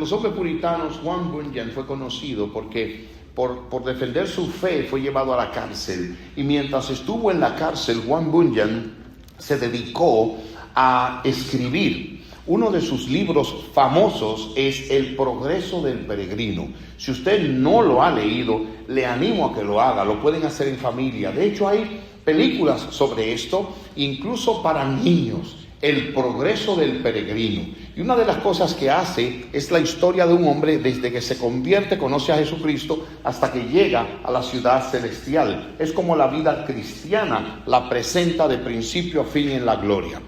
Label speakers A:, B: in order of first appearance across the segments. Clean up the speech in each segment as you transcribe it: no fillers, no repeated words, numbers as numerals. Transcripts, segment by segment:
A: los hombres puritanos, Juan Bunyan fue conocido porque por defender su fe fue llevado a la cárcel. Y mientras estuvo en la cárcel, Juan Bunyan se dedicó a escribir. Uno de sus libros famosos es El progreso del peregrino. Si usted no lo ha leído, le animo a que lo haga. Lo pueden hacer en familia. De hecho, hay películas sobre esto, incluso para niños. El progreso del peregrino. Y una de las cosas que hace es la historia de un hombre desde que se convierte, conoce a Jesucristo, hasta que llega a la ciudad celestial. Es como la vida cristiana la presenta de principio a fin en la gloria.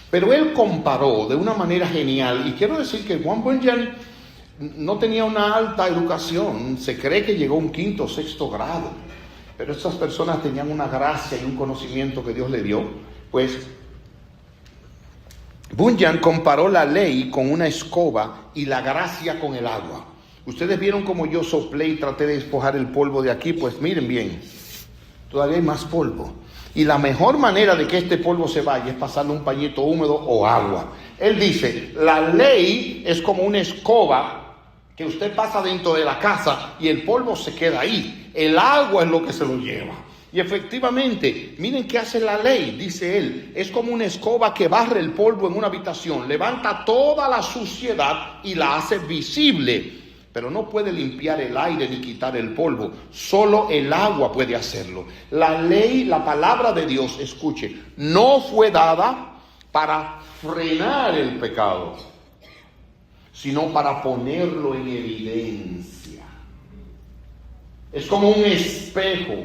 A: Pero él comparó de una manera genial, y quiero decir que Juan Bunyan no tenía una alta educación, se cree que llegó a un 5º o 6º grado, pero estas personas tenían una gracia y un conocimiento que Dios le dio. Pues Bunyan comparó la ley con una escoba y la gracia con el agua. Ustedes vieron como yo soplé y traté de despojar el polvo de aquí. Pues miren bien, todavía hay más polvo. Y la mejor manera de que este polvo se vaya es pasarle un pañito húmedo o agua. Él dice, la ley es como una escoba que usted pasa dentro de la casa y el polvo se queda ahí. El agua es lo que se lo lleva. Y efectivamente, miren qué hace la ley, dice él. Es como una escoba que barre el polvo en una habitación, levanta toda la suciedad y la hace visible. Pero no puede limpiar el aire ni quitar el polvo. Solo el agua puede hacerlo. La ley, la palabra de Dios, escuche, no fue dada para frenar el pecado, sino para ponerlo en evidencia. Es como un espejo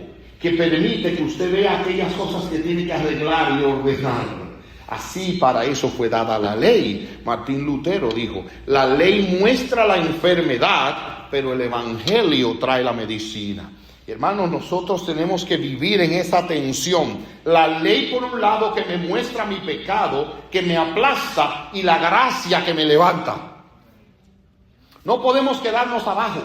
A: que permite que usted vea aquellas cosas que tiene que arreglar y ordenar. Así para eso fue dada la ley. Martín Lutero dijo, la ley muestra la enfermedad, pero el evangelio trae la medicina. Hermanos, nosotros tenemos que vivir en esa tensión. La ley por un lado que me muestra mi pecado, que me aplasta, y la gracia que me levanta. No podemos quedarnos abajo.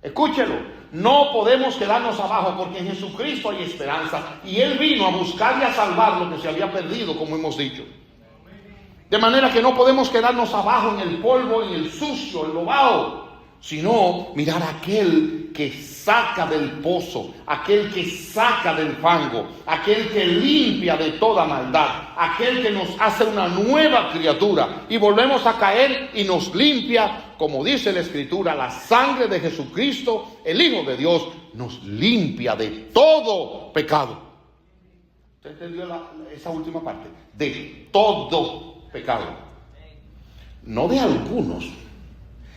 A: Escúchelo. No podemos quedarnos abajo, porque en Jesucristo hay esperanza y Él vino a buscar y a salvar lo que se había perdido, como hemos dicho. De manera que no podemos quedarnos abajo en el polvo, en el sucio, en lo bajo, sino mirar a aquel que saca del pozo, aquel que saca del fango, aquel que limpia de toda maldad, aquel que nos hace una nueva criatura y volvemos a caer y nos limpia. Como dice la Escritura, la sangre de Jesucristo, el Hijo de Dios, nos limpia de todo pecado. ¿Usted entendió esa última parte? De todo pecado. No de algunos,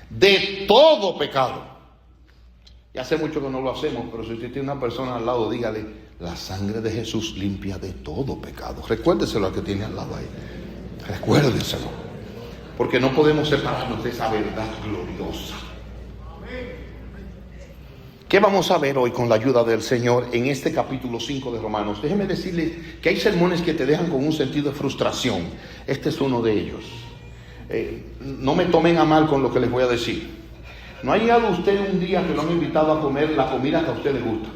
A: de todo pecado. Y hace mucho que no lo hacemos, pero si usted tiene una persona al lado, dígale, la sangre de Jesús limpia de todo pecado. Recuérdeselo al que tiene al lado ahí. Recuérdeselo. Porque no podemos separarnos de esa verdad gloriosa. ¿Qué vamos a ver hoy con la ayuda del Señor en este capítulo 5 de Romanos? Déjenme decirles que hay sermones que te dejan con un sentido de frustración. Este es uno de ellos. No me tomen a mal con lo que les voy a decir. ¿No ha llegado usted un día que lo han invitado a comer la comida que a usted le gusta?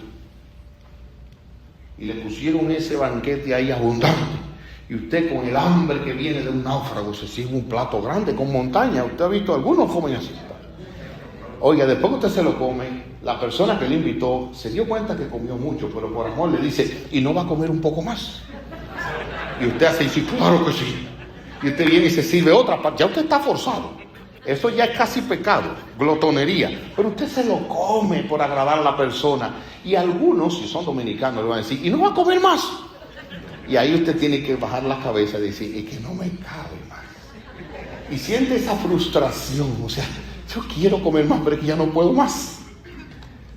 A: Y le pusieron ese banquete ahí abundante. Y usted con el hambre que viene de un náufrago se sirve un plato grande con montaña. Usted ha visto, algunos comen así. Oiga, después que usted se lo come, la persona que le invitó se dio cuenta que comió mucho, pero por amor le dice, ¿y no va a comer un poco más? Y usted hace, sí, claro que sí. Y usted viene y se sirve otra parte. Ya usted está forzado. Eso ya es casi pecado, glotonería. Pero usted se lo come por agradar a la persona. Y algunos, si son dominicanos, le van a decir, ¿y no va a comer más? Y ahí usted tiene que bajar la cabeza y decir, es que no me cabe más. Y siente esa frustración, o sea, yo quiero comer más, pero es que ya no puedo más.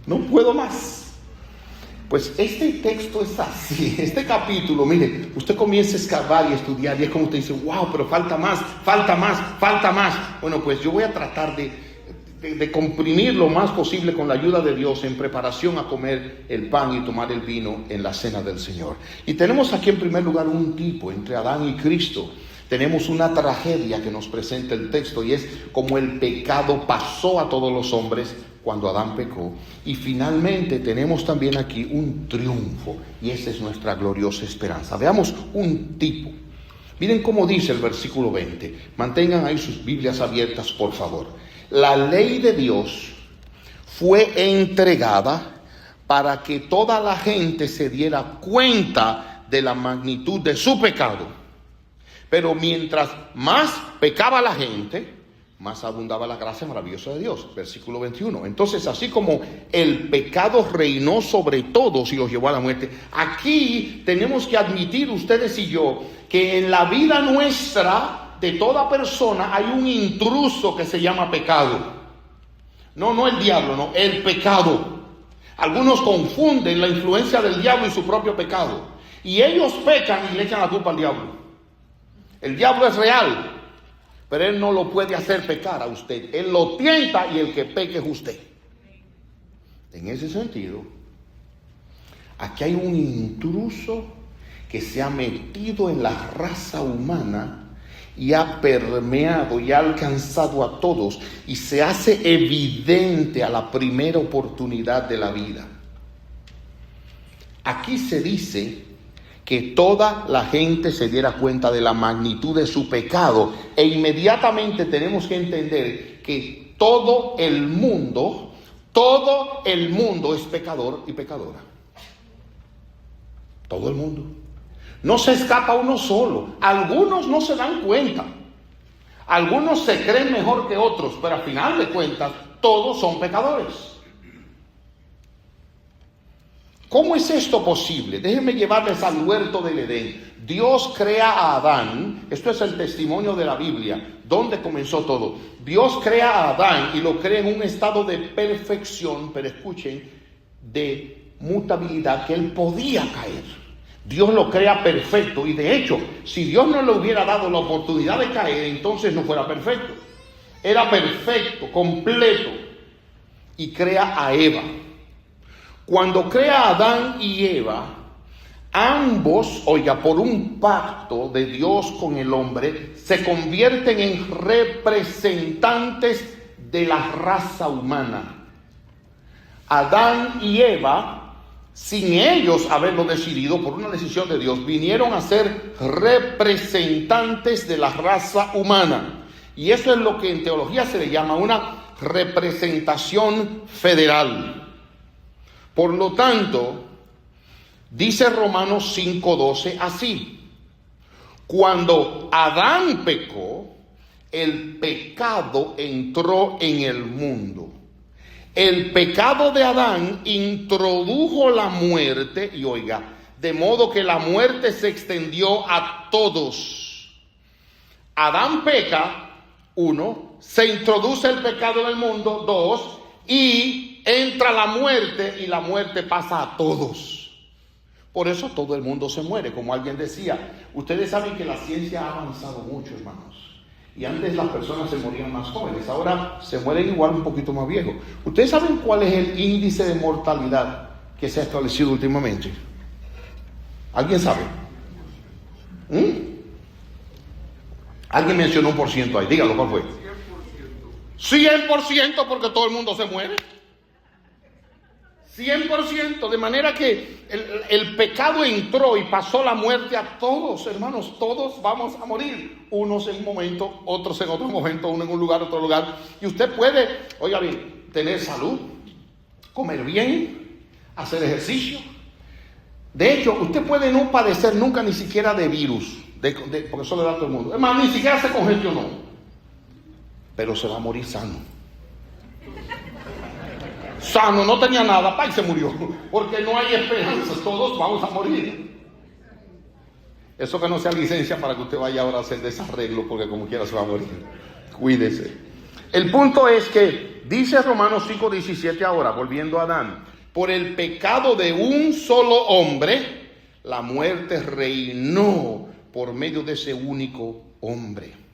A: No puedo más. Pues este texto es así, este capítulo, mire, usted comienza a escarbar y estudiar y es como usted dice, wow, pero falta más, falta más, falta más. Bueno, pues yo voy a tratar de comprimir lo más posible con la ayuda de Dios en preparación a comer el pan y tomar el vino en la cena del Señor. Y tenemos aquí en primer lugar un tipo entre Adán y Cristo. Tenemos una tragedia que nos presenta el texto y es como el pecado pasó a todos los hombres cuando Adán pecó. Y finalmente tenemos también aquí un triunfo y esa es nuestra gloriosa esperanza. Veamos un tipo. Miren cómo dice el versículo 20. Mantengan ahí sus Biblias abiertas, por favor. La ley de Dios fue entregada para que toda la gente se diera cuenta de la magnitud de su pecado. Pero mientras más pecaba la gente, más abundaba la gracia maravillosa de Dios. Versículo 21. Entonces, así como el pecado reinó sobre todos y los llevó a la muerte, aquí tenemos que admitir ustedes y yo que en la vida nuestra de toda persona hay un intruso que se llama pecado. No el diablo, no, el pecado. Algunos confunden la influencia del diablo y su propio pecado. Y ellos pecan y le echan la culpa al diablo. El diablo es real, pero él no lo puede hacer pecar a usted. Él lo tienta y el que peque es usted. En ese sentido, aquí hay un intruso que se ha metido en la raza humana y ha permeado y ha alcanzado a todos y se hace evidente a la primera oportunidad de la vida. Aquí se dice que toda la gente se diera cuenta de la magnitud de su pecado, e inmediatamente tenemos que entender que todo el mundo es pecador y pecadora. Todo el mundo. No se escapa uno solo. Algunos no se dan cuenta. Algunos se creen mejor que otros, pero al final de cuentas todos son pecadores. ¿Cómo es esto posible? Déjenme llevarles al huerto del Edén. Dios crea a Adán. Esto es el testimonio de la Biblia. ¿Dónde comenzó todo? Dios crea a Adán y lo crea en un estado de perfección, pero escuchen, de mutabilidad, que él podía caer. Dios lo crea perfecto, y de hecho, si Dios no le hubiera dado la oportunidad de caer, entonces no fuera perfecto. Era perfecto, completo, y crea a Eva. Cuando crea a Adán y Eva, ambos, por un pacto de Dios con el hombre, se convierten en representantes de la raza humana. Adán y Eva, sin ellos haberlo decidido, por una decisión de Dios, vinieron a ser representantes de la raza humana. Y eso es lo que en teología se le llama una representación federal. Por lo tanto, dice Romanos 5:12 así: cuando Adán pecó, el pecado entró en el mundo. El pecado de Adán introdujo la muerte, y oiga, de modo que la muerte se extendió a todos. Adán peca, 1, se introduce el pecado en el mundo, 2, y entra la muerte, y la muerte pasa a todos. Por eso todo el mundo se muere, como alguien decía. Ustedes saben que la ciencia ha avanzado mucho, hermanos. Y antes las personas se morían más jóvenes, ahora se mueren igual un poquito más viejos. ¿Ustedes saben cuál es el índice de mortalidad que se ha establecido últimamente? ¿Alguien sabe? Alguien mencionó un por ciento ahí, dígalo, ¿cuál fue? 100%, porque todo el mundo se muere. 100%, de manera que el pecado entró y pasó la muerte a todos, hermanos. Todos vamos a morir, unos en un momento, otros en otro momento, uno en un lugar, otro lugar. Y usted puede, oiga bien, tener salud, comer bien, hacer ejercicio. De hecho, usted puede no padecer nunca ni siquiera de virus, porque eso le da a todo el mundo. Es más, ni siquiera se congestionó, pero se va a morir sano. Sano, no tenía nada, y se murió, porque no hay esperanza, todos vamos a morir. Eso que no sea licencia para que usted vaya ahora a hacer desarreglo, porque como quiera se va a morir. Cuídese. El punto es que dice Romanos 5:17 ahora, volviendo a Adán: por el pecado de un solo hombre, la muerte reinó por medio de ese único hombre.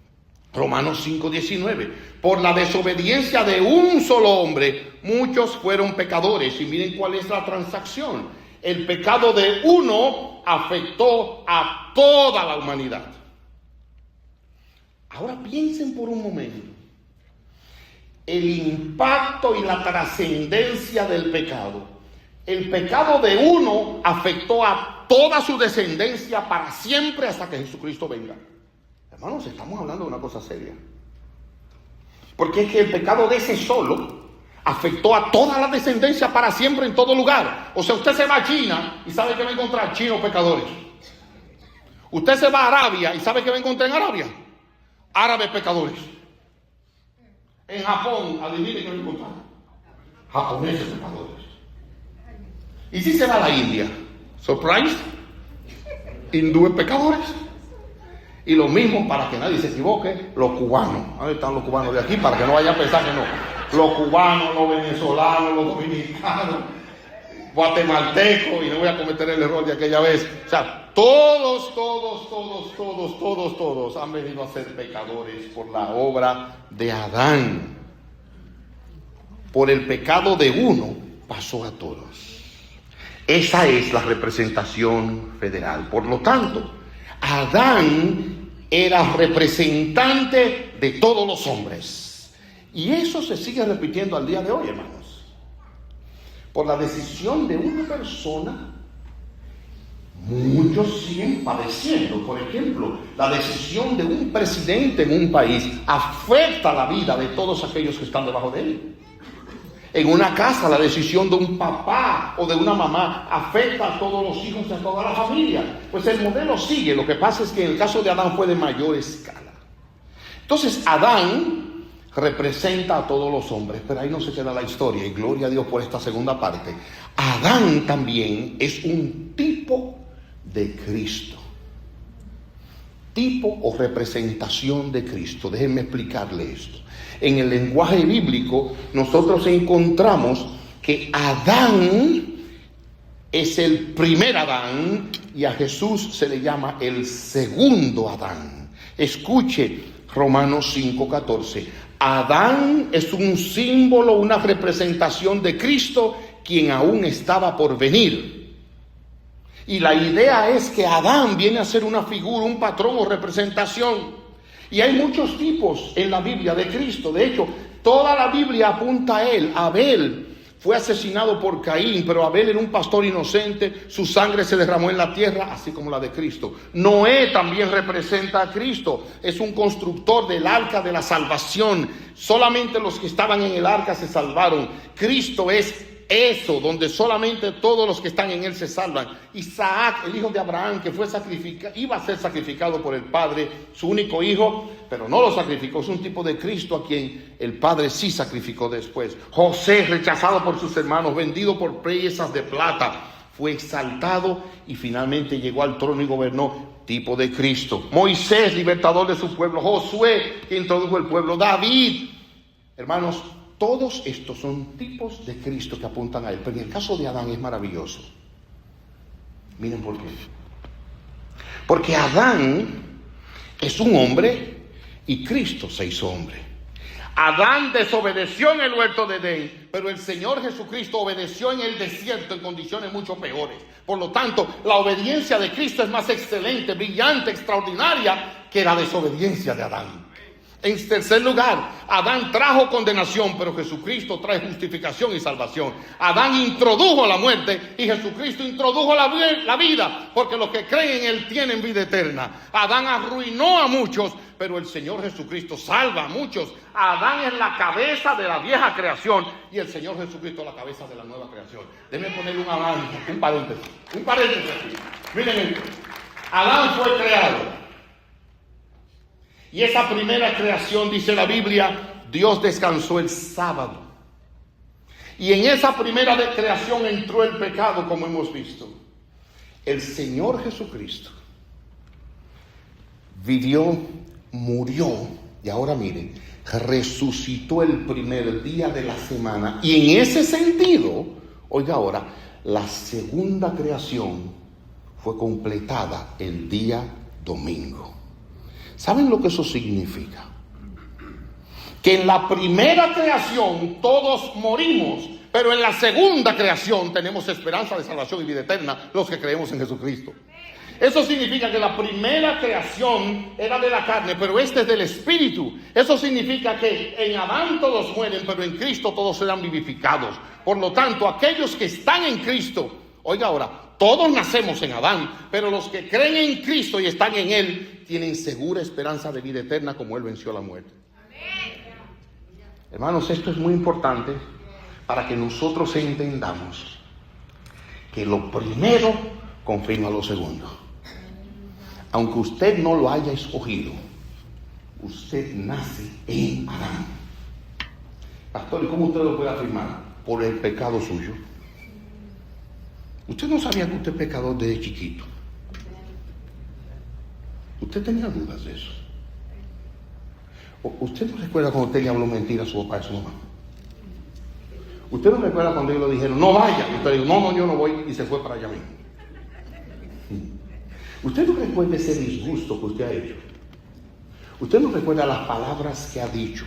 A: Romanos 5:19, por la desobediencia de un solo hombre, muchos fueron pecadores. Y miren cuál es la transacción. El pecado de uno afectó a toda la humanidad. Ahora piensen por un momento. El impacto y la trascendencia del pecado. El pecado de uno afectó a toda su descendencia para siempre hasta que Jesucristo venga. Hermanos, estamos hablando de una cosa seria. Porque es que el pecado de ese solo afectó a toda la descendencia para siempre en todo lugar. O sea, usted se va a China y sabe que va a encontrar chinos pecadores. Usted se va a Arabia y sabe que va a encontrar en Arabia árabes pecadores. En Japón, adivine que va a encontrar japoneses pecadores. Y si se va a la India, surprise, hindúes pecadores. Y lo mismo, para que nadie se equivoque, los cubanos. ¿Dónde están los cubanos de aquí? Para que no vayan a pensar que no. Los cubanos, los venezolanos, los dominicanos, guatemaltecos, y no voy a cometer el error de aquella vez. O sea, todos han venido a ser pecadores por la obra de Adán. Por el pecado de uno pasó a todos. Esa es la representación federal. Por lo tanto, Adán era representante de todos los hombres. Y eso se sigue repitiendo al día de hoy, hermanos. Por la decisión de una persona, muchos siguen padeciendo. Por ejemplo, la decisión de un presidente en un país afecta la vida de todos aquellos que están debajo de él. En una casa, la decisión de un papá o de una mamá afecta a todos los hijos y a toda la familia. Pues el modelo sigue. Lo que pasa es que en el caso de Adán fue de mayor escala. Entonces, Adán representa a todos los hombres, pero ahí no se queda la historia, y gloria a Dios por esta segunda parte. Adán también es un tipo de Cristo. Tipo o representación de Cristo. Déjenme explicarle esto. En el lenguaje bíblico nosotros encontramos que Adán es el primer Adán y a Jesús se le llama el segundo Adán. Escuche Romanos 5:14. Adán es un símbolo, una representación de Cristo, quien aún estaba por venir. Y la idea es que Adán viene a ser una figura, un patrón o representación. Y hay muchos tipos en la Biblia de Cristo. De hecho, toda la Biblia apunta a él. Abel fue asesinado por Caín, pero Abel era un pastor inocente. Su sangre se derramó en la tierra, así como la de Cristo. Noé también representa a Cristo. Es un constructor del arca de la salvación. Solamente los que estaban en el arca se salvaron. Cristo es eso, donde solamente todos los que están en él se salvan. Isaac, el hijo de Abraham, que fue sacrificado, iba a ser sacrificado por el Padre, su único hijo, pero no lo sacrificó. Es un tipo de Cristo a quien el Padre sí sacrificó después. José, rechazado por sus hermanos, vendido por piezas de plata, fue exaltado y finalmente llegó al trono y gobernó. Tipo de Cristo. Moisés, libertador de su pueblo. Josué, que introdujo el pueblo. David. Hermanos, todos estos son tipos de Cristo que apuntan a él. Pero en el caso de Adán es maravilloso. Miren por qué. Porque Adán es un hombre y Cristo se hizo hombre. Adán desobedeció en el huerto de Edén, pero el Señor Jesucristo obedeció en el desierto en condiciones mucho peores. Por lo tanto, la obediencia de Cristo es más excelente, brillante, extraordinaria que la desobediencia de Adán. En tercer lugar, Adán trajo condenación, pero Jesucristo trae justificación y salvación. Adán introdujo la muerte y Jesucristo introdujo la vida, porque los que creen en él tienen vida eterna. Adán arruinó a muchos, pero el Señor Jesucristo salva a muchos. Adán es la cabeza de la vieja creación y el Señor Jesucristo la cabeza de la nueva creación. Déjenme poner un paréntesis. Aquí. Miren esto. Adán fue creado. Y esa primera creación, dice la Biblia, Dios descansó el sábado. Y en esa primera creación entró el pecado, como hemos visto. El Señor Jesucristo vivió, murió, y ahora miren, resucitó el primer día de la semana. Y en ese sentido, oiga ahora, la segunda creación fue completada el día domingo. ¿Saben lo que eso significa? Que en la primera creación todos morimos, pero en la segunda creación tenemos esperanza de salvación y vida eterna, los que creemos en Jesucristo. Eso significa que la primera creación era de la carne, pero esta es del Espíritu. Eso significa que en Adán todos mueren, pero en Cristo todos serán vivificados. Por lo tanto, aquellos que están en Cristo, oiga ahora, todos nacemos en Adán, pero los que creen en Cristo y están en él tienen segura esperanza de vida eterna, como él venció la muerte. Hermanos, esto es muy importante para que nosotros entendamos que lo primero confirma lo segundo. Aunque usted no lo haya escogido, usted nace en Adán. Pastor, ¿y cómo usted lo puede afirmar? Por el pecado suyo. Usted no sabía que usted es pecador desde chiquito. Usted tenía dudas de eso. ¿Usted no recuerda cuando usted le habló mentira a su papá y a su mamá? ¿Usted no recuerda cuando ellos le dijeron, no vaya? Y usted dijo, no, yo no voy, y se fue para allá mismo. ¿Usted no recuerda ese disgusto que usted ha hecho? ¿Usted no recuerda las palabras que ha dicho?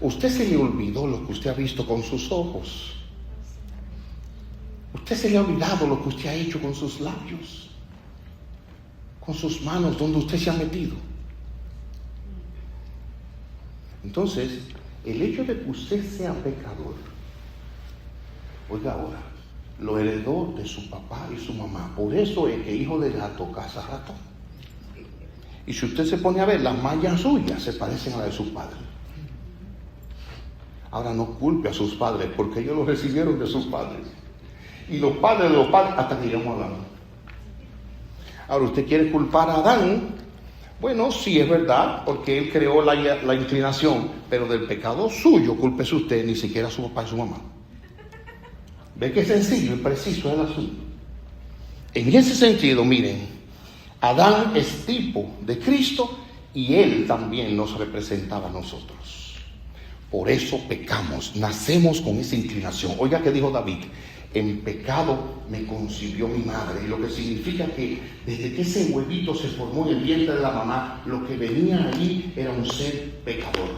A: ¿Usted se le olvidó lo que usted ha visto con sus ojos? ¿Usted se le ha olvidado lo que usted ha hecho con sus labios? Con sus manos, donde usted se ha metido. Entonces, el hecho de que usted sea pecador, oiga ahora, lo heredó de su papá y su mamá. Por eso es que hijo de gato caza ratón. Y si usted se pone a ver, las mallas suyas se parecen a las de sus padres. Ahora no culpe a sus padres, porque ellos lo recibieron de sus padres. Y los padres de los padres, hasta que llegamos a Adán. Ahora, ¿usted quiere culpar a Adán? Bueno, sí es verdad, porque él creó la inclinación, pero del pecado suyo, cúlpese usted, ni siquiera a su papá y su mamá. ¿Ve qué sencillo y preciso es el asunto? En ese sentido, miren, Adán es tipo de Cristo y él también nos representaba a nosotros. Por eso pecamos, nacemos con esa inclinación. Oiga que dijo David, en pecado me concibió mi madre, y lo que significa que desde que ese huevito se formó en el vientre de la mamá, lo que venía allí era un ser pecador.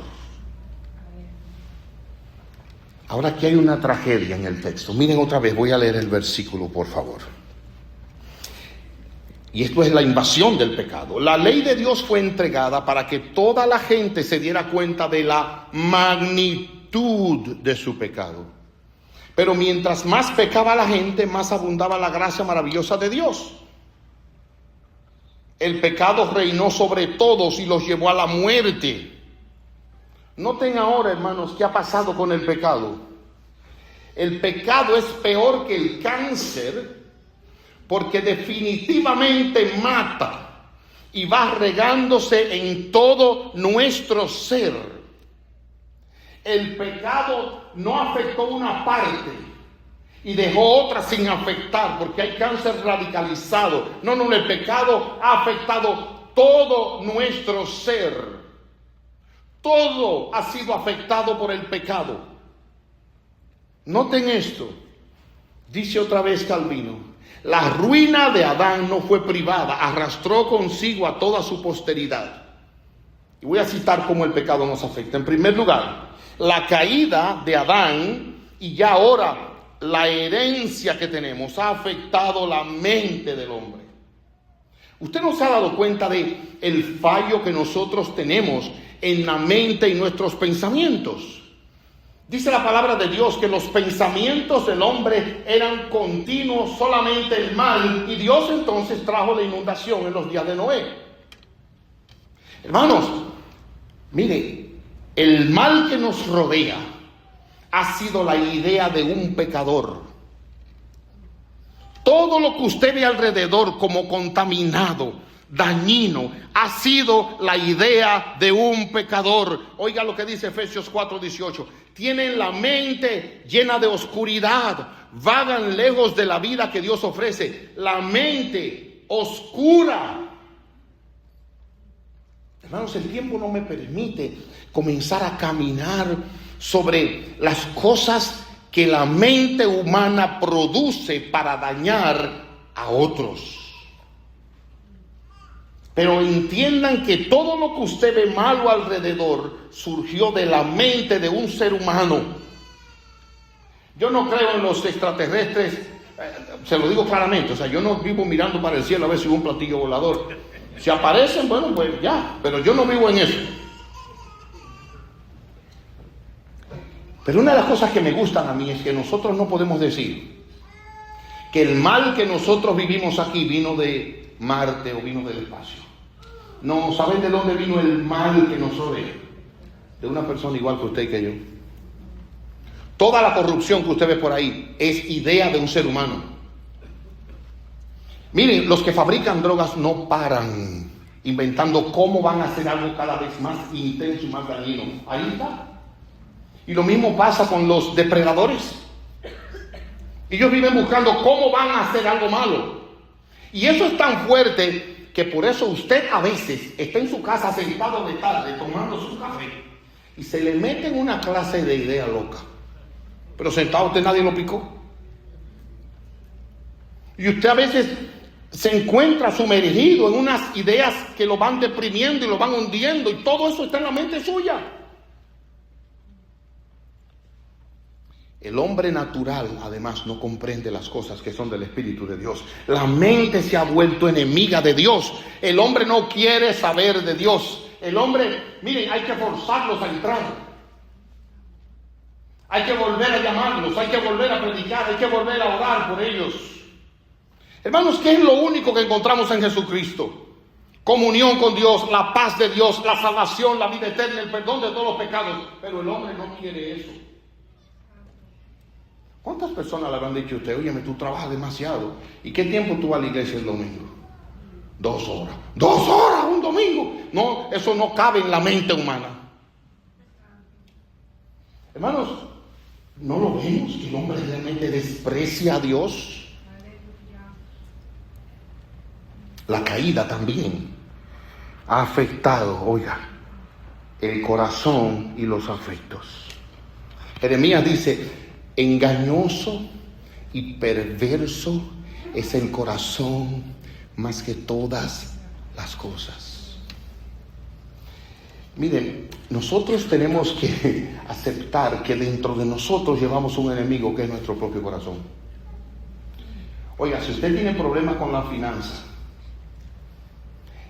A: Ahora aquí hay una tragedia en el texto. Miren otra vez, voy a leer el versículo, por favor. Y esto es la invasión del pecado. La ley de Dios fue entregada para que toda la gente se diera cuenta de la magnitud de su pecado. Pero mientras más pecaba la gente, más abundaba la gracia maravillosa de Dios. El pecado reinó sobre todos y los llevó a la muerte. Noten ahora, hermanos, qué ha pasado con el pecado. El pecado es peor que el cáncer, porque definitivamente mata y va regándose en todo nuestro ser. El pecado no afectó una parte y dejó otra sin afectar, porque hay cáncer radicalizado. No, el pecado ha afectado todo nuestro ser. Todo ha sido afectado por el pecado. Noten esto, dice otra vez Calvino, la ruina de Adán no fue privada, arrastró consigo a toda su posteridad. Y voy a citar cómo el pecado nos afecta. En primer lugar, la caída de Adán y ya ahora la herencia que tenemos ha afectado la mente del hombre. ¿Usted no se ha dado cuenta de el fallo que nosotros tenemos en la mente y nuestros pensamientos? Dice la palabra de Dios que los pensamientos del hombre eran continuos, solamente el mal, y Dios entonces trajo la inundación en los días de Noé. Hermanos, mire, el mal que nos rodea ha sido la idea de un pecador. Todo lo que usted ve alrededor como contaminado, dañino, ha sido la idea de un pecador. Oiga lo que dice Efesios 4:18. Tienen la mente llena de oscuridad, vagan lejos de la vida que Dios ofrece. La mente oscura. Hermanos, el tiempo no me permite comenzar a caminar sobre las cosas que la mente humana produce para dañar a otros. Pero entiendan que todo lo que usted ve malo alrededor surgió de la mente de un ser humano. Yo no creo en los extraterrestres, se lo digo claramente, o sea, yo no vivo mirando para el cielo a ver si hubo un platillo volador. Si aparecen, bueno, pues ya, pero yo no vivo en eso. Pero una de las cosas que me gustan a mí es que nosotros no podemos decir que el mal que nosotros vivimos aquí vino de Marte o vino del espacio. No, ¿saben de dónde vino el mal que nos rodea? de una persona igual que usted y que yo. Toda la corrupción que usted ve por ahí es idea de un ser humano. Miren, los que fabrican drogas no paran inventando cómo van a hacer algo cada vez más intenso y más dañino. Ahí está. Y lo mismo pasa con los depredadores. Ellos viven buscando cómo van a hacer algo malo. Y eso es tan fuerte que por eso usted a veces está en su casa sentado de tarde tomando su café y se le mete en una clase de idea loca. Pero sentado usted nadie lo picó. Y usted a veces se encuentra sumergido en unas ideas que lo van deprimiendo y lo van hundiendo, y todo eso está en la mente suya. El hombre natural, además, no comprende las cosas que son del Espíritu de Dios. La mente se ha vuelto enemiga de Dios. El hombre no quiere saber de Dios. El hombre, miren, hay que forzarlos a entrar. Hay que volver a llamarlos, hay que volver a predicar, hay que volver a orar por ellos. Hermanos, ¿qué es lo único que encontramos en Jesucristo? Comunión con Dios, la paz de Dios, la salvación, la vida eterna, el perdón de todos los pecados. Pero el hombre no quiere eso. ¿Cuántas personas le habrán dicho a usted, óyeme, tú trabajas demasiado? ¿Y qué tiempo tú vas a la iglesia el domingo? 2 horas. 2 horas un domingo. No, eso no cabe en la mente humana. Hermanos, ¿no lo vemos que el hombre realmente desprecia a Dios? La caída también ha afectado, oiga, el corazón y los afectos. Jeremías dice, engañoso y perverso es el corazón más que todas las cosas. Miren, nosotros tenemos que aceptar que dentro de nosotros llevamos un enemigo que es nuestro propio corazón. Oiga, si usted tiene problemas con la finanza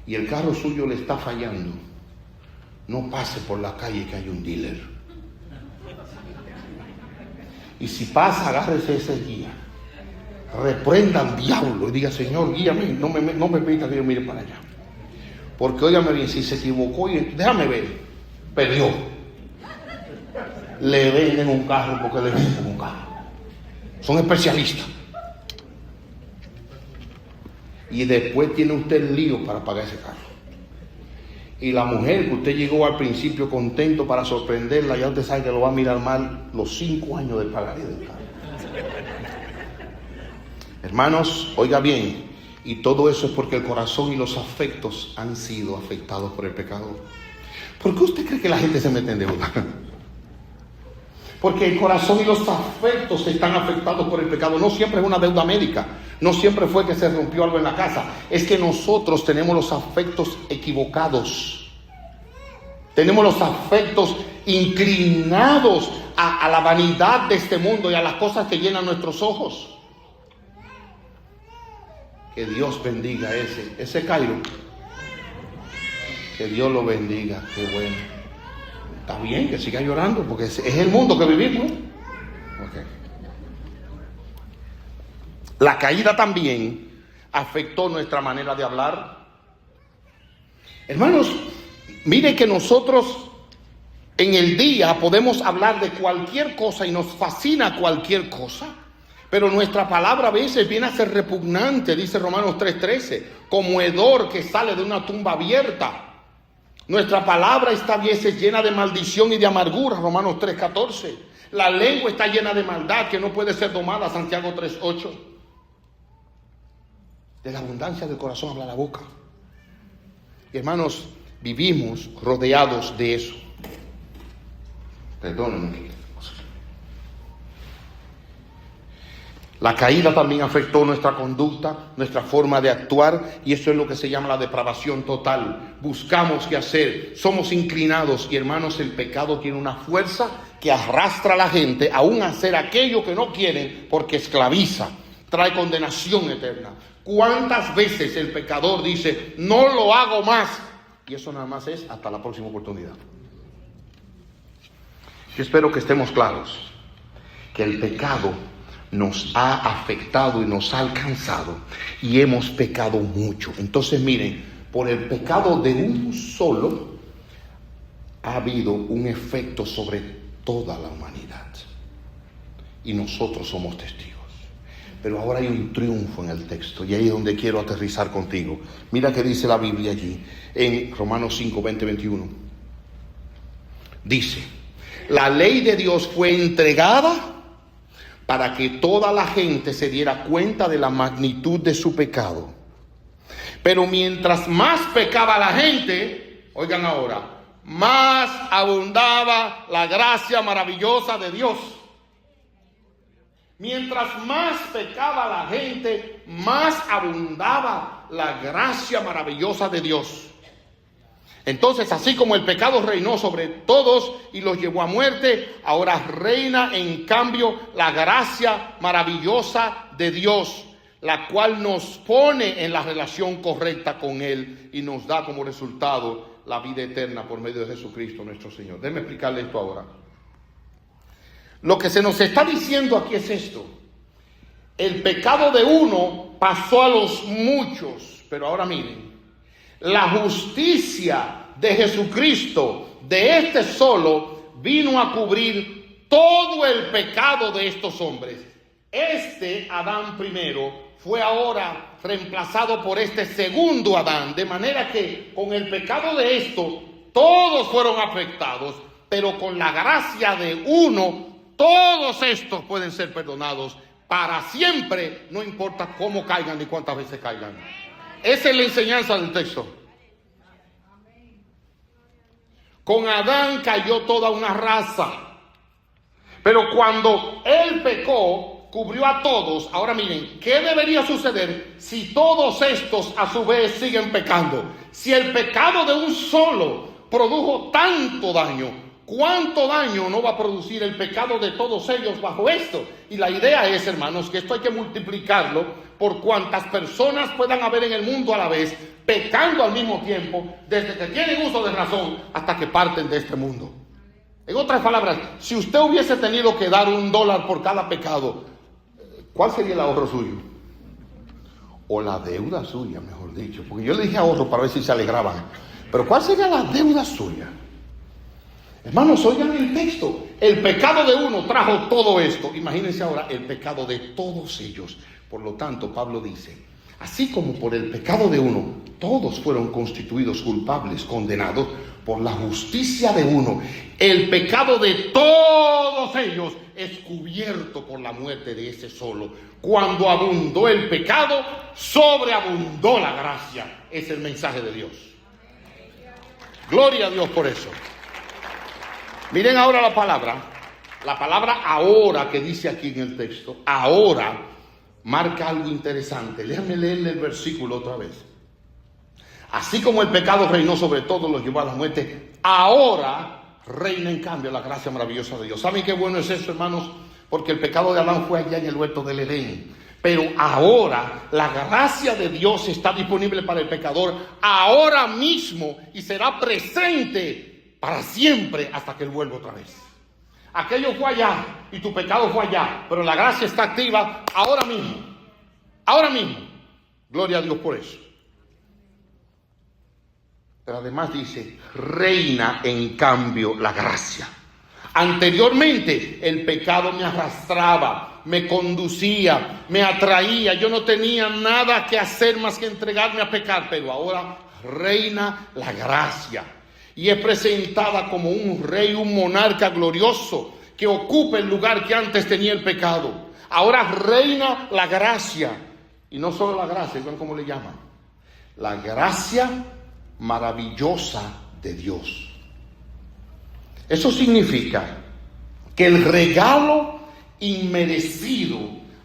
A: y el carro suyo le está fallando, no pase por la calle que hay un dealer. Y si pasa, agárrese ese guía. Reprenda al diablo y diga, Señor, guíame, no me permita que yo mire para allá. Porque óigame bien, si se equivocó, déjame ver, perdió. Le venden un carro porque le venden un carro. Son especialistas. Y después tiene usted el lío para pagar ese carro. Y la mujer que usted llegó al principio contento para sorprenderla, ya usted sabe que lo va a mirar mal los 5 años del pagaré del carro. Hermanos, oiga bien, y todo eso es porque el corazón y los afectos han sido afectados por el pecado. ¿Por qué usted cree que la gente se mete en deuda? Porque el corazón y los afectos están afectados por el pecado. No siempre es una deuda médica, no siempre fue que se rompió algo en la casa. Es que nosotros tenemos los afectos equivocados. Tenemos los afectos inclinados a la vanidad de este mundo y a las cosas que llenan nuestros ojos. Que Dios bendiga ese Cairo. Que Dios lo bendiga. Qué bueno. Está bien que siga llorando porque es el mundo que vivimos. Okay. La caída también afectó nuestra manera de hablar. Hermanos, miren que nosotros en el día podemos hablar de cualquier cosa y nos fascina cualquier cosa. Pero nuestra palabra a veces viene a ser repugnante, dice Romanos 3:13, como hedor que sale de una tumba abierta. Nuestra palabra está a veces llena de maldición y de amargura, Romanos 3:14. La lengua está llena de maldad que no puede ser domada, Santiago 3:8. De la abundancia del corazón habla la boca. Y hermanos, vivimos rodeados de eso. Perdónenme. La caída también afectó nuestra conducta, nuestra forma de actuar, y eso es lo que se llama la depravación total. Buscamos qué hacer, somos inclinados, y hermanos, el pecado tiene una fuerza que arrastra a la gente aún a hacer aquello que no quieren, porque esclaviza, trae condenación eterna. ¿Cuántas veces el pecador dice, no lo hago más? Y eso nada más es hasta la próxima oportunidad. Yo espero que estemos claros que el pecado nos ha afectado y nos ha alcanzado y hemos pecado mucho. Entonces miren, por el pecado de un solo ha habido un efecto sobre toda la humanidad. Y nosotros somos testigos. Pero ahora hay un triunfo en el texto, y ahí es donde quiero aterrizar contigo. Mira que dice la Biblia allí, en Romanos 5, 20, 21. Dice, la ley de Dios fue entregada para que toda la gente se diera cuenta de la magnitud de su pecado. Pero mientras más pecaba la gente, oigan ahora, más abundaba la gracia maravillosa de Dios. Mientras más pecaba la gente, más abundaba la gracia maravillosa de Dios. Entonces, así como el pecado reinó sobre todos y los llevó a muerte, ahora reina en cambio la gracia maravillosa de Dios, la cual nos pone en la relación correcta con Él y nos da como resultado la vida eterna por medio de Jesucristo nuestro Señor. Déjenme explicarle esto ahora. Lo que se nos está diciendo aquí es esto: el pecado de uno pasó a los muchos, pero ahora miren, la justicia de Jesucristo, de este solo, vino a cubrir todo el pecado de estos hombres. Este Adán primero fue ahora reemplazado por este segundo Adán, de manera que con el pecado de esto todos fueron afectados, pero con la gracia de uno todos estos pueden ser perdonados para siempre, no importa cómo caigan ni cuántas veces caigan. Esa es la enseñanza del texto. Con Adán cayó toda una raza, pero cuando él pecó, cubrió a todos. Ahora miren, ¿qué debería suceder si todos estos a su vez siguen pecando? Si el pecado de un solo produjo tanto daño, ¿cuánto daño no va a producir el pecado de todos ellos bajo esto? Y la idea es, hermanos, que esto hay que multiplicarlo por cuantas personas puedan haber en el mundo a la vez, pecando al mismo tiempo, desde que tienen uso de razón hasta que parten de este mundo. En otras palabras, si usted hubiese tenido que dar $1 por cada pecado, ¿cuál sería el ahorro suyo? O la deuda suya, mejor dicho. Porque yo le dije ahorro para ver si se alegraban. Pero ¿cuál sería la deuda suya? Hermanos, oigan el texto. El pecado de uno trajo todo esto. Imagínense ahora el pecado de todos ellos. Por lo tanto, Pablo dice, así como por el pecado de uno, todos fueron constituidos culpables, condenados por la justicia de uno. El pecado de todos ellos es cubierto por la muerte de ese solo. Cuando abundó el pecado, sobreabundó la gracia. Es el mensaje de Dios. Gloria a Dios por eso. Miren ahora la palabra ahora que dice aquí en el texto, ahora marca algo interesante. Déjame leerle el versículo otra vez. Así como el pecado reinó sobre todos, los llevó a la muerte, ahora reina en cambio la gracia maravillosa de Dios. ¿Saben qué bueno es eso, hermanos? Porque el pecado de Adán fue allá en el huerto del Edén. Pero ahora la gracia de Dios está disponible para el pecador ahora mismo y será presente para siempre hasta que Él vuelva otra vez. Aquello fue allá y tu pecado fue allá, pero la gracia está activa ahora mismo. Ahora mismo. Gloria a Dios por eso. Pero además dice, reina en cambio la gracia. Anteriormente el pecado me arrastraba, me conducía, me atraía. Yo no tenía nada que hacer más que entregarme a pecar, pero ahora reina la gracia. Y es presentada como un rey, un monarca glorioso que ocupa el lugar que antes tenía el pecado. Ahora reina la gracia. Y no solo la gracia, ¿saben cómo le llaman? La gracia maravillosa de Dios. Eso significa que el regalo inmerecido,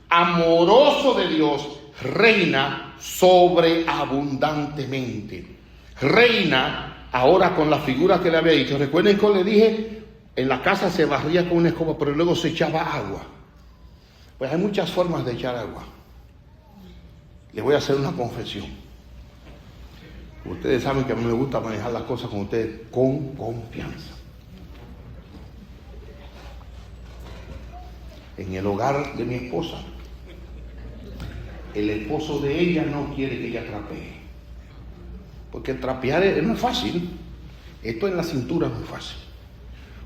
A: amoroso de Dios reina sobreabundantemente. Reina ahora con la figura que le había dicho. Recuerden que le dije, en la casa se barría con una escoba, pero luego se echaba agua. Pues hay muchas formas de echar agua. Les voy a hacer una confesión. Ustedes saben que a mí me gusta manejar las cosas con ustedes con confianza. En el hogar de mi esposa, el esposo de ella no quiere que ella trapee. Porque trapear no es fácil. Esto en la cintura es muy fácil.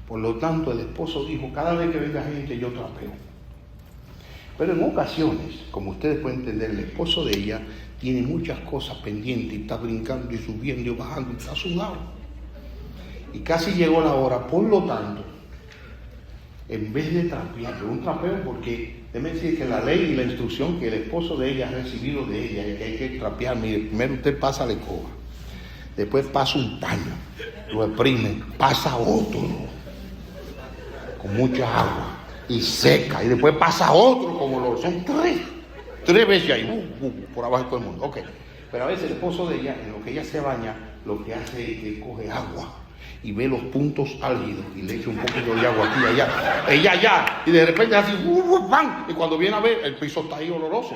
A: Por lo tanto, el esposo dijo, cada vez que venga gente yo trapeo. Pero en ocasiones, como ustedes pueden entender, el esposo de ella tiene muchas cosas pendientes y está brincando y subiendo y bajando y está sudado. Y casi llegó la hora, por lo tanto, en vez de trapear, un trapeo porque, déjeme decir que la ley y la instrucción que el esposo de ella ha recibido de ella es que hay que trapear. Mire, primero usted pasa la escoba, después pasa un paño, lo exprime, pasa otro con mucha agua y seca, y después pasa otro como lo son tres veces ahí, por abajo de todo el mundo. Ok, pero a veces el esposo de ella, en lo que ella se baña, lo que hace es que coge agua y ve los puntos álgidos y le echa un poquito de agua aquí y allá, ella allá, y de repente así, ¡pam! Y cuando viene a ver, el piso está ahí oloroso.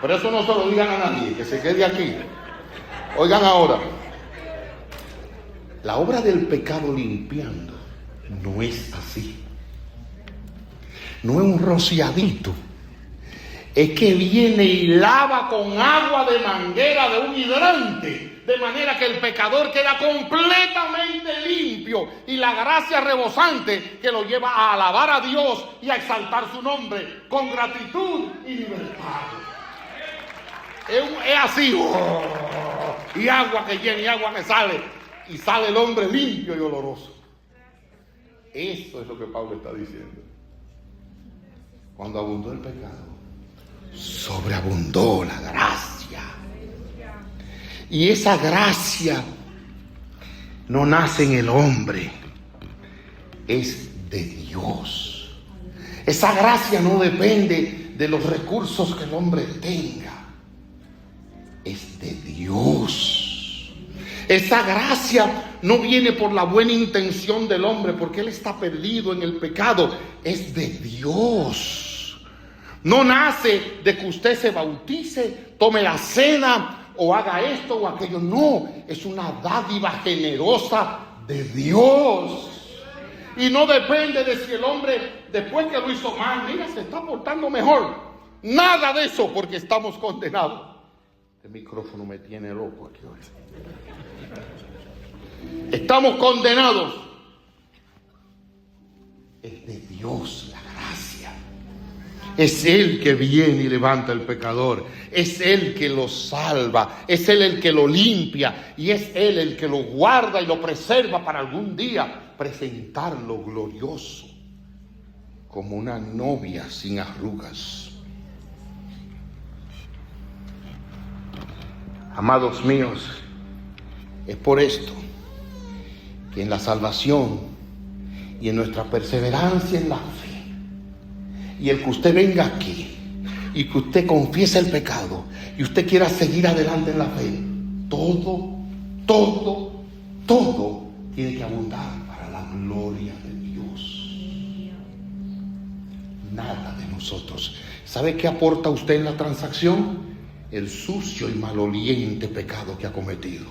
A: Pero eso no se lo digan a nadie, que se quede aquí. Oigan ahora, la obra del pecado limpiando no es así. No es un rociadito. Es que viene y lava con agua de manguera de un hidrante, de manera que el pecador queda completamente limpio y la gracia rebosante que lo lleva a alabar a Dios y a exaltar su nombre con gratitud y libertad. Es así, y agua que llena y agua que sale, y sale el hombre limpio y oloroso. Eso es lo que Pablo está diciendo. Cuando abundó el pecado, sobreabundó la gracia. Y esa gracia no nace en el hombre, es de Dios. Esa gracia no depende de los recursos que el hombre tenga, es de Dios. Esa gracia no viene por la buena intención del hombre, porque él está perdido en el pecado, es de Dios. No nace de que usted se bautice, tome la cena o haga esto o aquello. No, es una dádiva generosa de Dios. Y no depende de si el hombre, después que lo hizo mal, mira, se está portando mejor. Nada de eso, porque estamos condenados. El micrófono me tiene loco aquí hoy. Estamos condenados. Es de Dios la gracia. Es Él que viene y levanta al pecador. Es Él que lo salva. Es Él el que lo limpia. Y es Él el que lo guarda y lo preserva para algún día presentarlo glorioso como una novia sin arrugas. Amados míos, es por esto que en la salvación y en nuestra perseverancia en la fe, y el que usted venga aquí y que usted confiese el pecado y usted quiera seguir adelante en la fe, todo tiene que abundar para la gloria de Dios. Nada de nosotros. ¿Sabe qué aporta usted en la transacción? El sucio y maloliente pecado que ha cometido.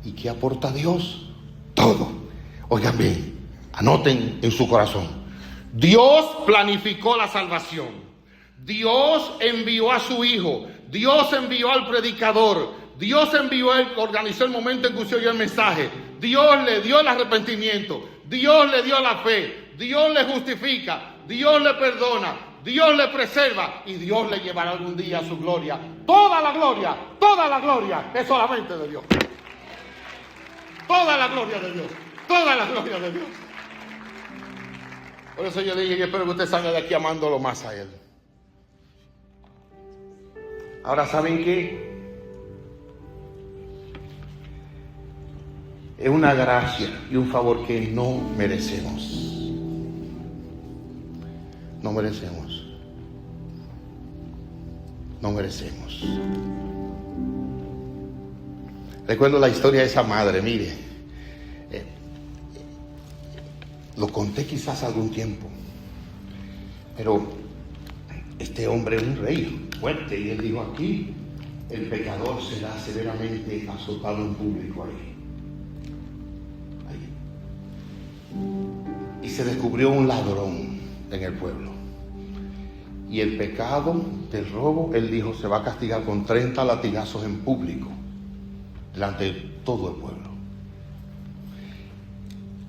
A: ¿Y qué aporta Dios? Todo. Oigan bien, anoten en su corazón. Dios planificó la salvación. Dios envió a su Hijo. Dios envió al predicador. Dios envió, organizó el momento en que usted oyó el mensaje. Dios le dio el arrepentimiento. Dios le dio la fe. Dios le justifica. Dios le perdona. Dios le preserva. Y Dios le llevará algún día a su gloria. Toda la gloria es solamente de Dios. Toda la gloria de Dios. Toda la gloria de Dios. Por eso yo dije, yo espero que usted salga de aquí amándolo más a Él. Ahora, ¿saben qué? Es una gracia y un favor que no merecemos. No merecemos. No merecemos. Recuerdo la historia de esa madre, mire. Lo conté quizás algún tiempo, pero este hombre es un rey fuerte y él dijo: aquí el pecador será severamente azotado en público ahí. Y se descubrió un ladrón en el pueblo, y el pecado del robo, él dijo, se va a castigar con 30 latigazos en público delante de todo el pueblo.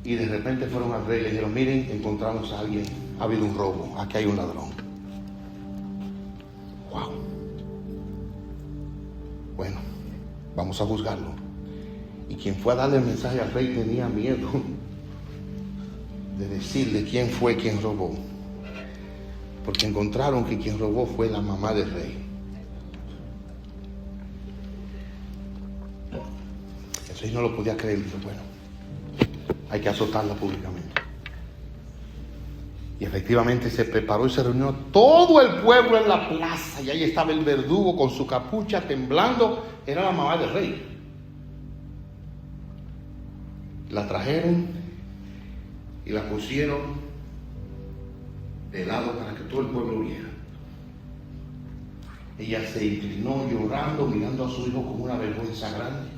A: Y de repente fueron al rey y le dijeron, miren, encontramos a alguien, ha habido un robo, aquí hay un ladrón. Wow. Bueno, vamos a juzgarlo. Y quien fue a darle el mensaje al rey tenía miedo de decirle quién fue quien robó, porque encontraron que quien robó fue la mamá del rey. El rey no lo podía creer, dijo, bueno, hay que azotarla públicamente. Y efectivamente se preparó y se reunió todo el pueblo en la plaza, y ahí estaba el verdugo con su capucha temblando. Era la mamá del rey. La trajeron y la pusieron de lado para que todo el pueblo viera. Ella se inclinó llorando, mirando a su hijo con una vergüenza grande.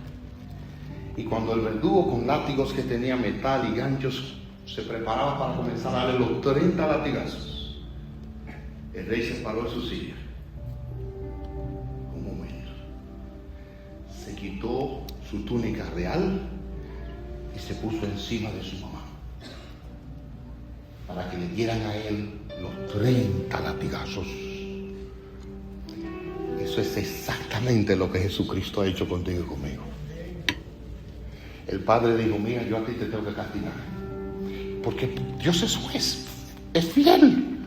A: Y cuando el verdugo, con látigos que tenía metal y ganchos, se preparaba para comenzar a darle los 30 latigazos, el rey se paró en su silla. Un momento. Se quitó su túnica real y se puso encima de su mamá para que le dieran a él los 30 latigazos. Eso es exactamente lo que Jesucristo ha hecho contigo y conmigo. El padre dijo, mira, yo a ti te tengo que castigar, porque Dios es juez, es fiel.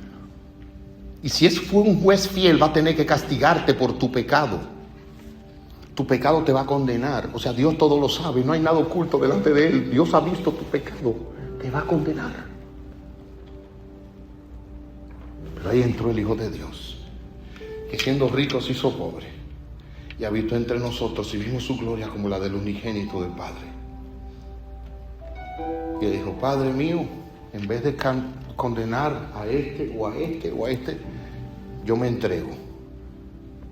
A: Y si fue un juez fiel, va a tener que castigarte por tu pecado. Tu pecado te va a condenar. O sea, Dios todo lo sabe, no hay nada oculto delante de Él. Dios ha visto tu pecado, te va a condenar. Pero ahí entró el Hijo de Dios, que siendo rico se hizo pobre, y habitó entre nosotros y vimos su gloria como la del unigénito del Padre. Y dijo, Padre mío, en vez de condenar a este o a este o a este, yo me entrego.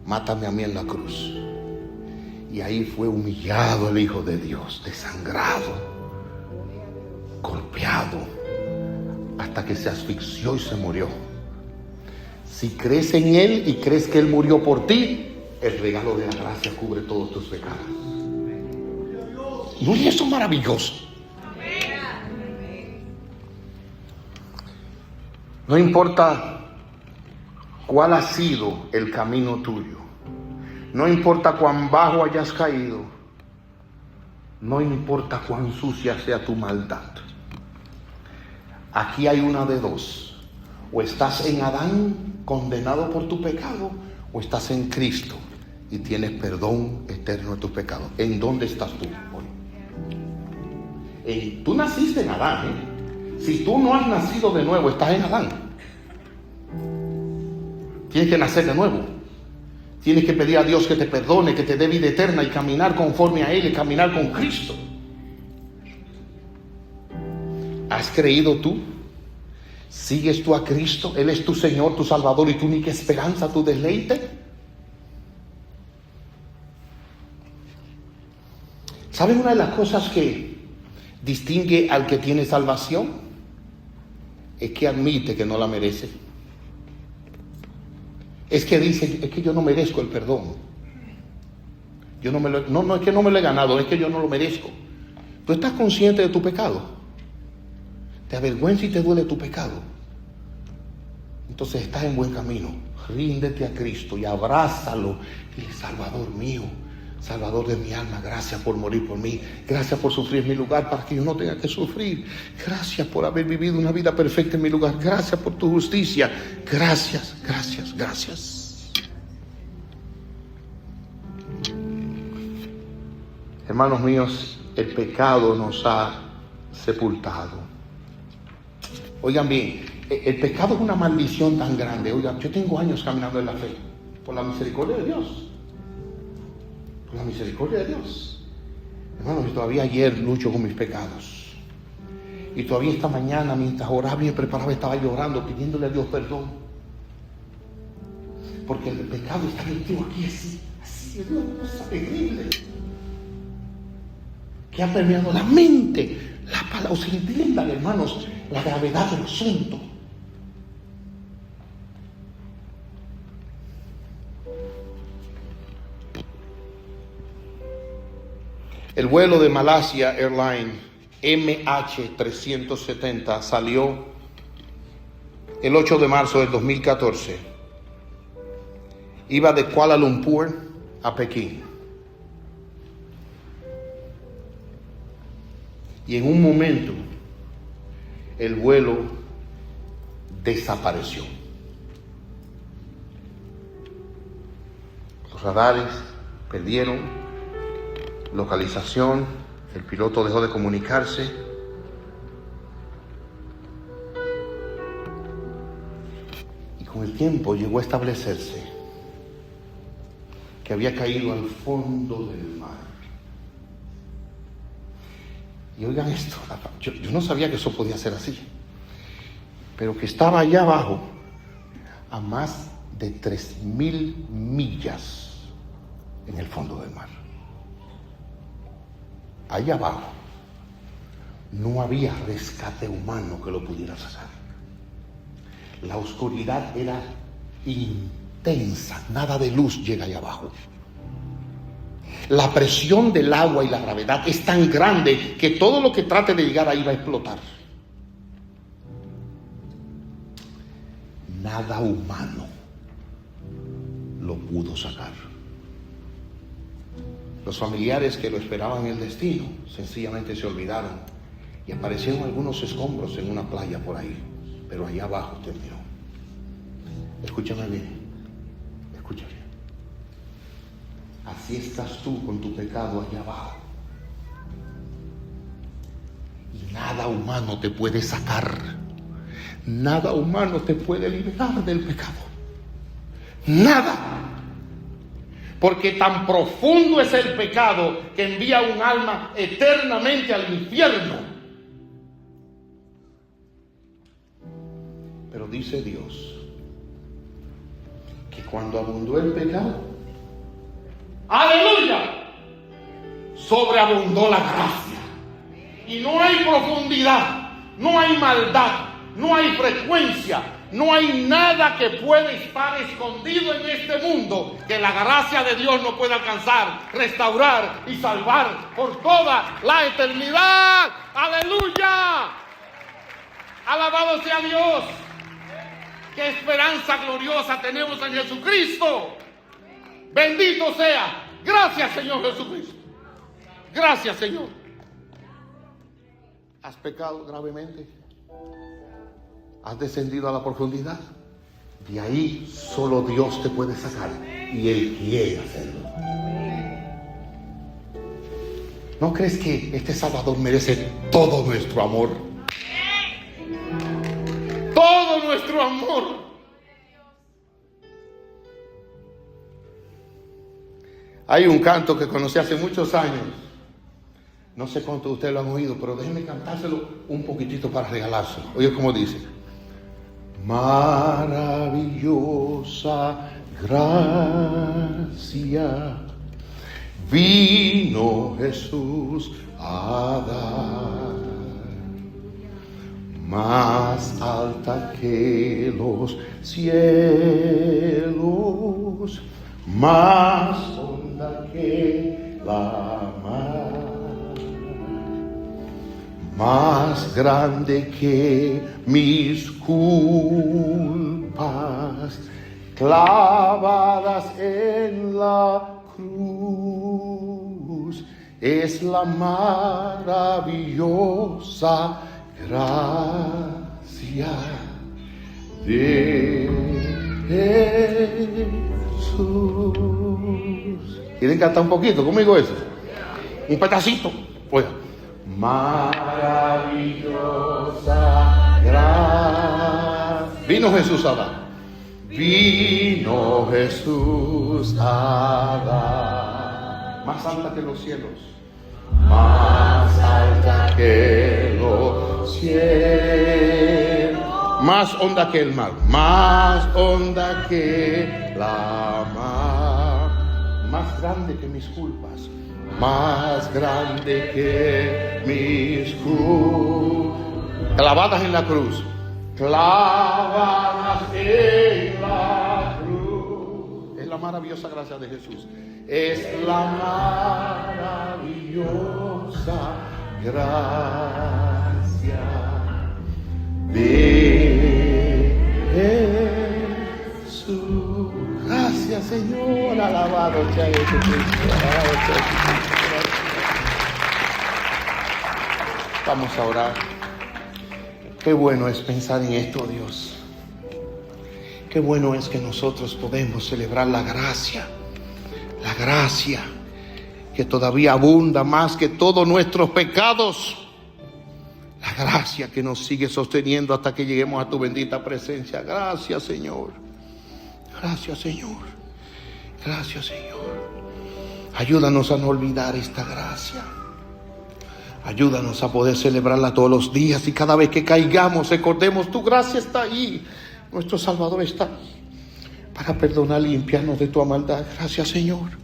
A: Mátame a mí en la cruz. Y ahí fue humillado el Hijo de Dios, desangrado, golpeado, hasta que se asfixió y se murió. Si crees en Él y crees que Él murió por ti, el regalo de la gracia cubre todos tus pecados. ¿No es eso maravilloso? No importa cuál ha sido el camino tuyo, no importa cuán bajo hayas caído, no importa cuán sucia sea tu maldad. Aquí hay una de dos: o estás en Adán, condenado por tu pecado, o estás en Cristo y tienes perdón eterno de tus pecados. ¿En dónde estás tú hoy? Tú naciste en Adán, ¿eh? Si tú no has nacido de nuevo, estás en Adán. Tienes que nacer de nuevo. Tienes que pedir a Dios que te perdone, que te dé vida eterna y caminar conforme a Él y caminar con Cristo. ¿Has creído tú? ¿Sigues tú a Cristo? ¿Él es tu Señor, tu Salvador y tu única esperanza, tu deleite? ¿Sabes una de las cosas que distingue al que tiene salvación? Es que admite que no la merece. Es que dice, es que yo no merezco el perdón. Yo no es que no me lo he ganado, es que yo no lo merezco. Tú estás consciente de tu pecado. Te avergüenza y te duele tu pecado. Entonces estás en buen camino. Ríndete a Cristo y abrázalo. Dile, Salvador mío, Salvador de mi alma, gracias por morir por mí. Gracias por sufrir en mi lugar para que yo no tenga que sufrir. Gracias por haber vivido una vida perfecta en mi lugar. Gracias por tu justicia. Gracias, gracias, gracias. Hermanos míos, el pecado nos ha sepultado. Oigan bien, el pecado es una maldición tan grande. Oigan, yo tengo años caminando en la fe, por la misericordia de Dios. Por la misericordia de Dios. Hermanos, yo todavía ayer lucho con mis pecados. Y todavía esta mañana, mientras oraba y me preparaba, estaba llorando, pidiéndole a Dios perdón. Porque el pecado está metido aquí así, es una cosa terrible. Que ha permeado la mente, la palabra. O sea, entiendan, hermanos, la gravedad del asunto. El vuelo de Malaysia Airlines MH370 salió el 8 de marzo del 2014. Iba de Kuala Lumpur a Pekín. Y en un momento el vuelo desapareció. Los radares perdieron localización, el piloto dejó de comunicarse. Y con el tiempo llegó a establecerse que había caído al fondo del mar. Y oigan esto, yo no sabía que eso podía ser así, pero que estaba allá abajo a más de 3.000 millas en el fondo del mar. Allá abajo no había rescate humano que lo pudiera sacar. La oscuridad era intensa, nada de luz llega allá abajo. La presión del agua y la gravedad es tan grande que todo lo que trate de llegar ahí va a explotar. Nada humano lo pudo sacar. Los familiares que lo esperaban en el destino sencillamente se olvidaron y aparecieron algunos escombros en una playa por ahí, pero allá abajo terminó. Escúchame bien, escúchame. Así estás tú con tu pecado allá abajo. Y nada humano te puede sacar. Nada humano te puede liberar del pecado. Nada. Porque tan profundo es el pecado que envía un alma eternamente al infierno. Pero dice Dios que cuando abundó el pecado, ¡aleluya!, sobreabundó la gracia. Y no hay profundidad, no hay maldad, no hay frecuencia, no hay nada que pueda estar escondido en este mundo que la gracia de Dios no pueda alcanzar, restaurar y salvar por toda la eternidad. ¡Aleluya! Alabado sea Dios. ¡Qué esperanza gloriosa tenemos en Jesucristo! Bendito sea. Gracias, Señor Jesucristo. Gracias, Señor. ¿Has pecado gravemente? ¿Has descendido a la profundidad? De ahí solo Dios te puede sacar, y Él quiere hacerlo. ¿No crees que este Salvador merece todo nuestro amor? Todo nuestro amor. Hay un canto que conocí hace muchos años. No sé cuántos de ustedes lo han oído, pero déjenme cantárselo un poquitito para regalárselo. Oye cómo dice: maravillosa gracia vino Jesús a dar, más alta que los cielos, más honda que la mar, más grande que mis culpas clavadas en la cruz. Es la maravillosa gracia de Jesús. ¿Quieren cantar un poquito conmigo eso? Un pedacito. Oiga. Maravillosa gracia. Vino Jesús a dar. Vino Jesús a dar. Más alta que los cielos. Más alta que los cielos. Más honda que el mar. Más honda que la mar. Más grande que mis culpas. Más grande que mis culpas. Clavadas en la cruz. Clavadas en la cruz. Es la maravillosa gracia de Jesús. Es la maravillosa gracia de Jesús. Gracias, Señor. Alabado sea Jesucristo. Alabado sea Jesucristo. Vamos a orar. Qué bueno es pensar en esto, Dios. Qué bueno es que nosotros podemos celebrar la gracia que todavía abunda más que todos nuestros pecados. La gracia que nos sigue sosteniendo hasta que lleguemos a tu bendita presencia. Gracias, Señor. Gracias, Señor. Gracias, Señor. Ayúdanos a no olvidar esta gracia. Ayúdanos a poder celebrarla todos los días y cada vez que caigamos recordemos tu gracia está ahí. Nuestro Salvador está ahí para perdonar y limpiarnos de tu maldad. Gracias, Señor.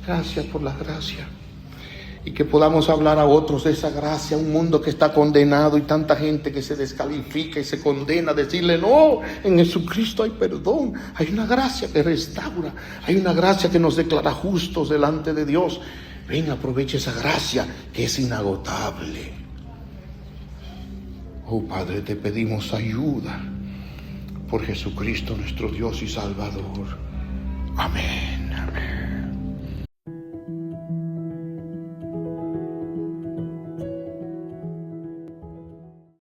A: Gracias por la gracia. Y que podamos hablar a otros de esa gracia. Un mundo que está condenado y tanta gente que se descalifica y se condena. Decirle, no, en Jesucristo hay perdón. Hay una gracia que restaura. Hay una gracia que nos declara justos delante de Dios. Ven, aprovecha esa gracia que es inagotable. Oh Padre, te pedimos ayuda por Jesucristo nuestro Dios y Salvador. Amén.